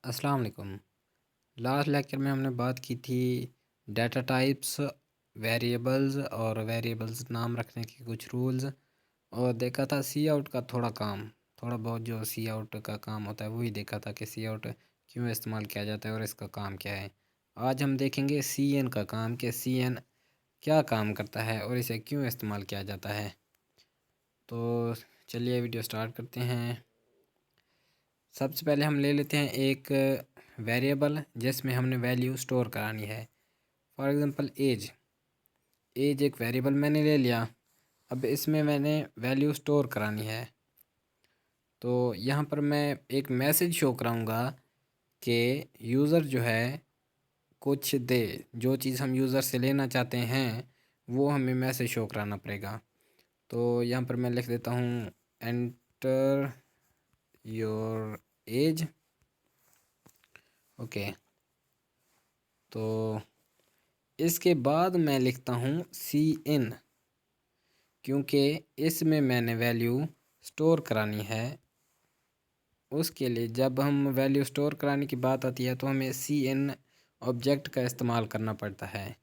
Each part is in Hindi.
अस्सलाम वालेकुम। लास्ट लेक्चर में हमने बात की थी डाटा टाइप्स, वेरिएबल्स और वेरिएबल्स नाम रखने के कुछ रूल्स, और देखा था सी आउट का थोड़ा बहुत जो सी आउट का काम होता है वही देखा था कि सी आउट क्यों इस्तेमाल किया जाता है और इसका काम क्या है। आज हम देखेंगे सी एन का काम, कि सी एन क्या काम करता है और इसे क्यों इस्तेमाल किया जाता है। तो चलिए वीडियो स्टार्ट करते हैं। सबसे पहले हम ले लेते हैं एक वेरिएबल जिसमें हमने वैल्यू स्टोर करानी है। फॉर एग्ज़ाम्पल एज एक वेरिएबल मैंने ले लिया। अब इसमें मैंने वैल्यू स्टोर करानी है, तो यहाँ पर मैं एक मैसेज शो कराऊंगा कि यूज़र जो है कुछ दे, जो चीज़ हम यूज़र से लेना चाहते हैं वो हमें मैसेज शो कराना पड़ेगा। तो यहाँ पर मैं लिख देता हूँ एंटर योर एज। ओके, तो इसके बाद मैं लिखता हूँ सी इन, क्योंकि इसमें मैंने वैल्यू स्टोर करानी है। उसके लिए जब हम वैल्यू स्टोर कराने की बात आती है तो हमें सी इन ऑब्जेक्ट का इस्तेमाल करना पड़ता है।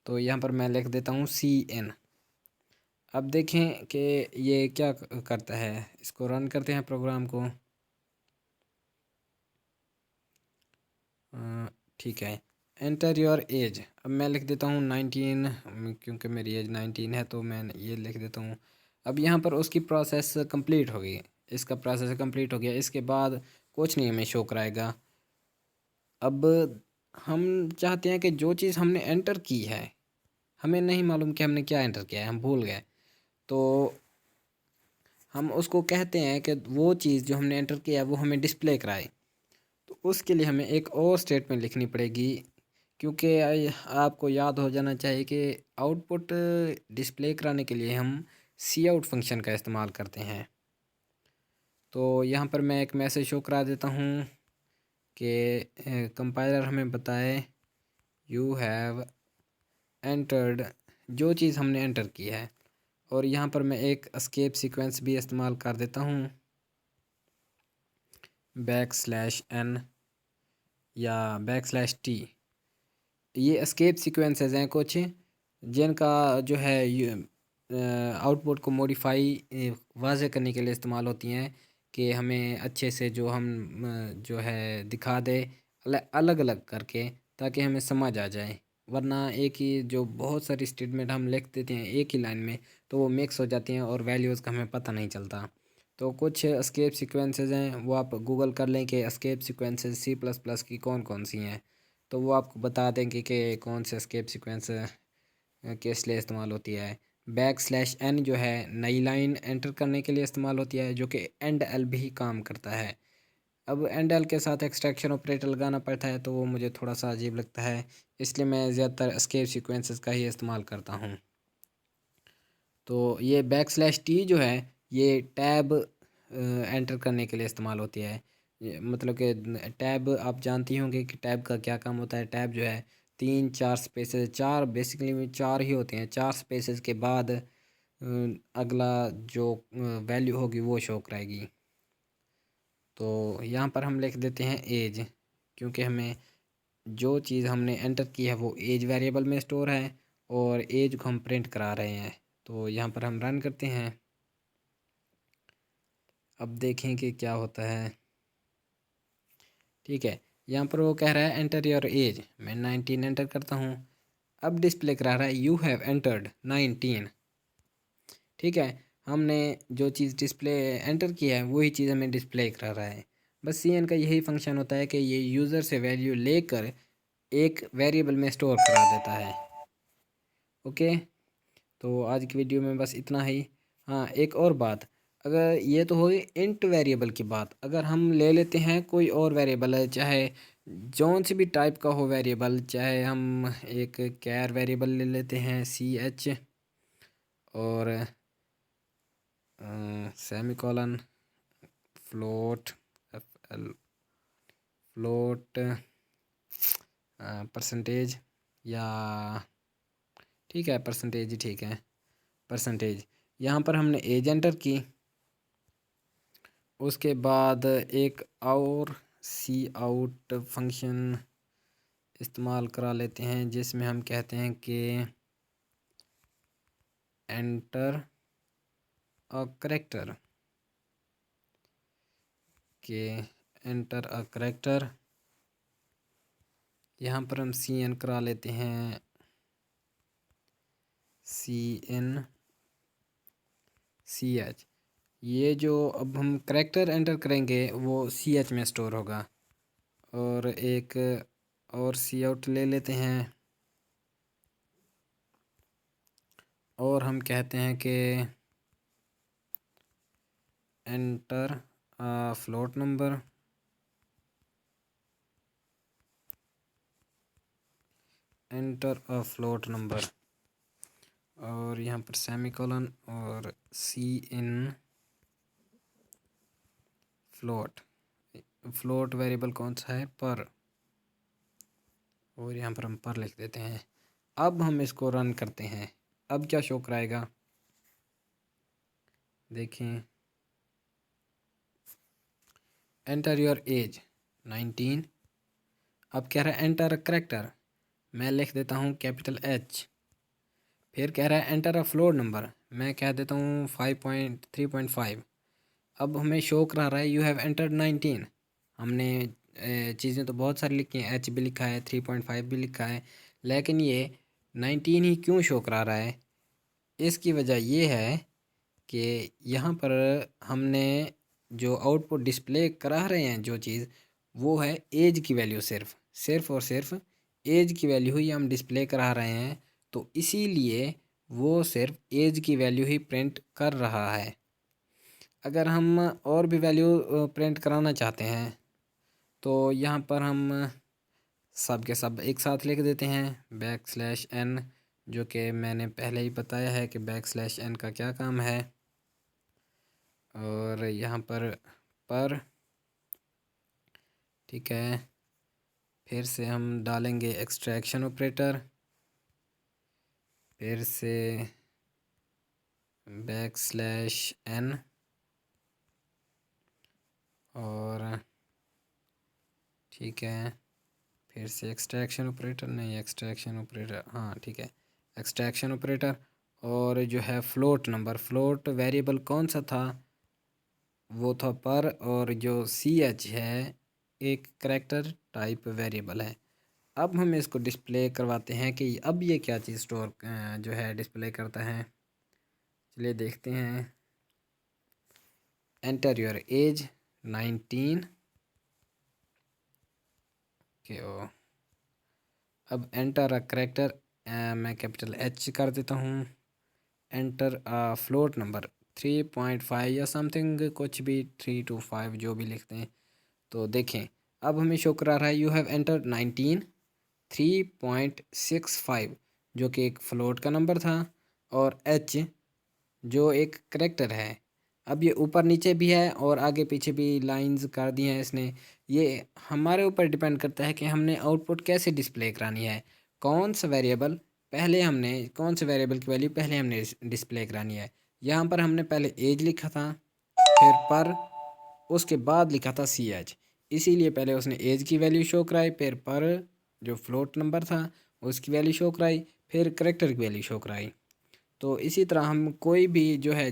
तो यहाँ पर मैं लिख देता हूँ सी इन। अब देखें कि ये क्या करता है। इसको रन करते हैं प्रोग्राम को। ठीक है, एंटर योर एज। अब मैं लिख देता हूँ 19, क्योंकि मेरी एज 19 है तो मैं ये लिख देता हूँ। अब यहाँ पर उसकी प्रोसेस कंप्लीट हो गई, इसका प्रोसेस कंप्लीट हो गया। इसके बाद कुछ नहीं हमें शो कराएगा। अब हम चाहते हैं कि जो चीज़ हमने एंटर की है, हमें नहीं मालूम कि हमने क्या एंटर किया है, हम भूल गए, तो हम उसको कहते हैं कि वो चीज़ जो हमने एंटर किया है वो हमें डिस्प्ले कराए। तो उसके लिए हमें एक और स्टेटमेंट लिखनी पड़ेगी, क्योंकि आपको याद हो जाना चाहिए कि आउटपुट डिस्प्ले कराने के लिए हम सी आउट फंक्शन का इस्तेमाल करते हैं। तो यहाँ पर मैं एक मैसेज शो करा देता हूँ कि कंपाइलर हमें बताए यू हैव एंटर्ड, जो चीज़ हमने एंटर की है। और यहाँ पर मैं एक एस्केप सीक्वेंस भी इस्तेमाल कर देता हूँ, \n या \t। ये एस्केप सीक्वेंसेस हैं कुछ, जिनका जो है आउटपुट को मॉडिफाई वाज़े करने के लिए इस्तेमाल होती हैं, कि हमें अच्छे से जो हम जो है दिखा दे अलग अलग करके, ताकि हमें समझ आ जाए। वरना एक ही जो बहुत सारी स्टेटमेंट हम लिख देते हैं एक ही लाइन में, तो वो मिक्स हो जाती हैं और वैल्यूज़ का हमें पता नहीं चलता। तो कुछ एस्केप सीक्वेंसेस हैं, वो आप गूगल कर लें कि एस्केप सीक्वेंसेस C++ की कौन कौन सी हैं, तो वो आपको बता देंगे कि कौन से एस्केप सीक्वेंस किस लिए इस्तेमाल होती है। \n जो है नई लाइन एंटर करने के लिए इस्तेमाल होती है, जो कि एंड एल भी काम करता है। अब एंड एल के साथ एक्सट्रैक्शन ऑपरेटर लगाना पड़ता है, तो वो मुझे थोड़ा सा अजीब लगता है, इसलिए मैं ज़्यादातर एस्केप सीक्वेंसेस का ही इस्तेमाल करता हूँ। तो ये \t जो है ये टैब एंटर करने के लिए इस्तेमाल होती है। मतलब कि टैब आप जानती होंगे कि टैब का क्या काम होता है। टैब जो है 3-4 स्पेसेस, चार बेसिकली चार ही होते हैं, 4 स्पेसेस के बाद अगला जो वैल्यू होगी वो शो कराएगी। तो यहाँ पर हम लिख देते हैं एज, क्योंकि हमें जो चीज़ हमने एंटर की है वो एज वेरिएबल में स्टोर है और एज को हम प्रिंट करा रहे हैं। तो यहाँ पर हम रन करते हैं। अब देखें कि क्या होता है। ठीक है, यहाँ पर वो कह रहा है एंटर योर एज, मैं 19 एंटर करता हूँ। अब डिस्प्ले करा रहा है यू हैव एंटर्ड 19। ठीक है, हमने जो चीज़ डिस्प्ले एंटर किया है वही चीज़ हमें डिस्प्ले करा रहा है। बस सी एन का यही फंक्शन होता है कि ये यूज़र से वैल्यू लेकर एक वेरिएबल में स्टोर करा देता है। ओके, तो आज की वीडियो में बस इतना ही। हाँ, एक और बात, अगर ये तो हो गई इंट वेरिएबल की बात, अगर हम ले लेते हैं कोई और वेरिएबल है, चाहे जौन सी भी टाइप का हो वेरिएबल, चाहे हम एक कैर वेरिएबल ले लेते हैं CH और सेमीकोलन, फ्लोट, फ्लोट, परसेंटेज, या ठीक है परसेंटेज ही ठीक है, परसेंटेज। यहाँ पर हमने एज एंटर की, उसके बाद एक और सी आउट फंक्शन इस्तेमाल करा लेते हैं, जिसमें हम कहते हैं कि एंटर अ करेक्टर के एंटर अ करेक्टर। यहाँ पर हम सी एन करा लेते हैं, सी एन सी एच। ये जो अब हम करेक्टर एंटर करेंगे वो सी एच में स्टोर होगा। और एक और सी आउट ले लेते हैं और हम कहते हैं कि enter float number, enter a float number, और यहाँ पर सेमीकोलन और सी इन फ्लोट। फ्लोट वेरिएबल कौन सा है? पर। और यहाँ पर हम पर लिख देते हैं। अब हम इसको रन करते हैं। अब क्या शो कराएगा देखें, एंटर योर एज 19। अब कह रहा है एंटर अ करेक्टर, मैं लिख देता हूँ कैपिटल एच। फिर कह रहा है एंटर अ फ्लोर नंबर, मैं कह देता हूँ 3.5। अब हमें शो करा रहा है यू हैव एंटर्ड 19। हमने चीज़ें तो बहुत सारी लिखी हैं, एच भी लिखा है, 3.5 भी लिखा है, लेकिन ये 19 ही क्यों शो करा रहा है? इसकी वजह ये है कि यहाँ पर हमने जो आउटपुट डिस्प्ले करा रहे हैं जो चीज़, वो है एज की वैल्यू। सिर्फ और सिर्फ एज की वैल्यू ही हम डिस्प्ले करा रहे हैं, तो इसीलिए वो सिर्फ एज की वैल्यू ही प्रिंट कर रहा है। अगर हम और भी वैल्यू प्रिंट कराना चाहते हैं तो यहाँ पर हम सब के सब एक साथ लिख देते हैं बैकस्लैश n, जो कि मैंने पहले ही बताया है कि बैकस्लैश n का क्या काम है। और यहाँ पर ठीक है, फिर से हम डालेंगे एक्सट्रैक्शन ऑपरेटर, फिर से बैकस्लैश n, और ठीक है, फिर से एक्सट्रैक्शन ऑपरेटर, नहीं एक्सट्रैक्शन ऑपरेटर, हाँ ठीक है, एक्सट्रैक्शन ऑपरेटर। और जो है फ्लोट नंबर, फ्लोट वेरिएबल कौन सा था? वो था पर। और जो सी एच है एक करेक्टर टाइप वेरिएबल है। अब हम इसको डिस्प्ले करवाते हैं कि अब ये क्या चीज़ स्टोर जो है डिस्प्ले करता है। चलिए देखते हैं, एंटर योर एज 19 के ओ। अब एंटर अ करेक्टर, मैं कैपिटल एच कर देता हूँ। एंटर अ फ्लोट नंबर 3.5 या समथिंग, कुछ भी 3 to 5 जो भी लिखते हैं। तो देखें अब हमें शो करा रहा है यू हैव एंटर्ड 19 3.65, जो कि एक फ्लोट का नंबर था, और एच जो एक करेक्टर है। अब ये ऊपर नीचे भी है और आगे पीछे भी लाइंस कर दी हैं इसने। ये हमारे ऊपर डिपेंड करता है कि हमने आउटपुट कैसे डिस्प्ले करानी है, कौन सा वेरिएबल पहले हमने, कौन से वेरिएबल की वैल्यू पहले हमने डिस्प्ले करानी है। यहाँ पर हमने पहले एज लिखा था, फिर पर, उसके बाद लिखा था सी एच, इसीलिए पहले उसने एज की वैल्यू शो कराई, फिर पर जो फ्लोट नंबर था उसकी वैल्यू शो कराई, फिर करेक्टर की वैल्यू शो कराई। तो इसी तरह हम कोई भी जो है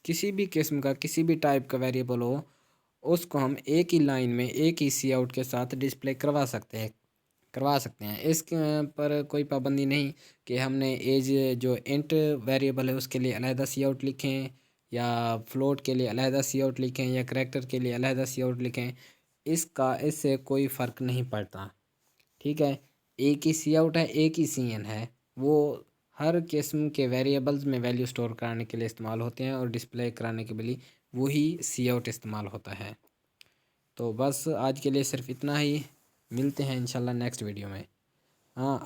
किसी भी किस्म का किसी भी टाइप का वेरिएबल हो, उसको हम एक ही लाइन में एक ही सी आउट के साथ डिस्प्ले करवा सकते हैं। इस पर कोई पाबंदी नहीं कि हमने एज जो इंट वेरिएबल है उसके लिए अलहदा सी आउट लिखें, या फ्लोट के लिए अलहदा सी आउट लिखें, या करेक्टर के लिए अलहदा सी आउट लिखें। इससे कोई फ़र्क नहीं पड़ता, ठीक है। एक ही सी आउट है, एक ही सी एन है, वो हर किस्म के वेरिएबल्स में वैल्यू स्टोर कराने के लिए इस्तेमाल होते हैं, और डिस्प्ले कराने के लिए वही सी आउट इस्तेमाल होता है। तो बस आज के लिए सिर्फ इतना ही, मिलते हैं इंशाल्लाह नेक्स्ट वीडियो में। हाँ।